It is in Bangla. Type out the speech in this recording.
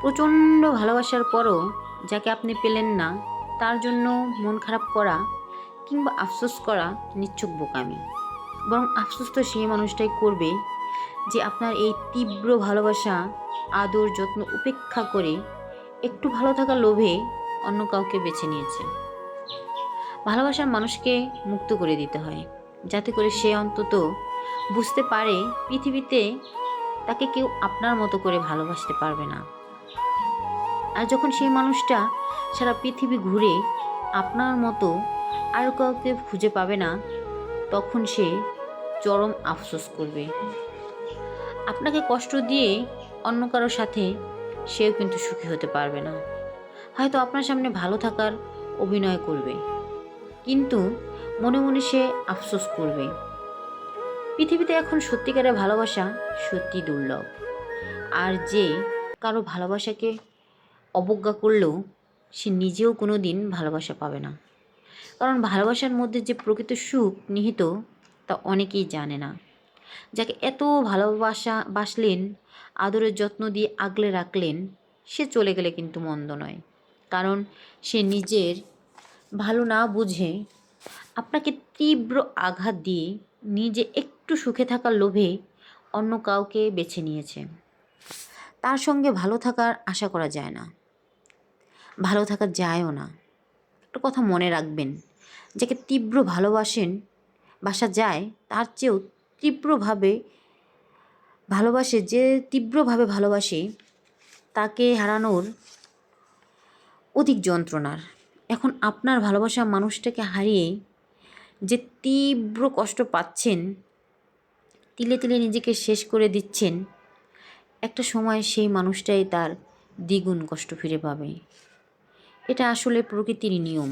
প্রচণ্ড ভালোবাসার পরও যাকে আপনি পেলেন না তার জন্য মন খারাপ করা কিংবা আফসোস করা নিছক বোকামি। বরং আফসোস তো সেই মানুষটাই করবে যে আপনার এই তীব্র ভালোবাসা, আদর, যত্ন উপেক্ষা করে একটু ভালো থাকার লোভে অন্য কাউকে বেছে নিয়েছে। ভালোবাসার মানুষকে মুক্ত করে দিতে হয়, যাতে করে সে অন্তত বুঝতে পারে পৃথিবীতে তাকে কেউ আপনার মতো করে ভালোবাসতে পারবে না। আর যখন সেই মানুষটা সারা পৃথিবী ঘুরে আপনার মতো আর কাউকে খুঁজে পাবে না, তখন সে চরম আফসোস করবে। আপনাকে কষ্ট দিয়ে অন্য কারোর সাথে সেও কিন্তু সুখী হতে পারবে না। হয়তো আপনার সামনে ভালো থাকার অভিনয় করবে, কিন্তু মনে মনে সে আফসোস করবে। পৃথিবীতে এখন সত্যিকারের ভালোবাসা সত্যি দুর্লভ। আর যে কারো ভালোবাসাকে অবজ্ঞা করলেও সে নিজেও কোনো দিন ভালোবাসা পাবে না। কারণ ভালোবাসার মধ্যে যে প্রকৃত সুখ নিহিত তা অনেকেই জানে না। যাকে এত বাসলেন, আদরের যত্ন দিয়ে আগলে রাখলেন, সে চলে গেলে কিন্তু মন্দ নয়। কারণ সে নিজের ভালো না বুঝে আপনাকে তীব্র আঘাত দিয়ে নিজে একটু সুখে থাকার লোভে অন্য কাউকে বেছে নিয়েছে। তার সঙ্গে ভালো থাকার আশা করা যায় না, ভালো থাকা যায়ও না। একটা কথা মনে রাখবেন, যাকে তীব্র বাসা যায় তার চেয়েও তীব্রভাবে ভালোবাসে তাকে হারানোর অধিক যন্ত্রণার। এখন আপনার ভালোবাসা মানুষটাকে হারিয়ে যে তীব্র কষ্ট পাচ্ছেন, তিলে তিলে নিজেকে শেষ করে দিচ্ছেন, একটা সময় সেই মানুষটাই তার দ্বিগুণ কষ্ট ফিরে পাবে। এটা আসলে প্রকৃতির নিয়ম।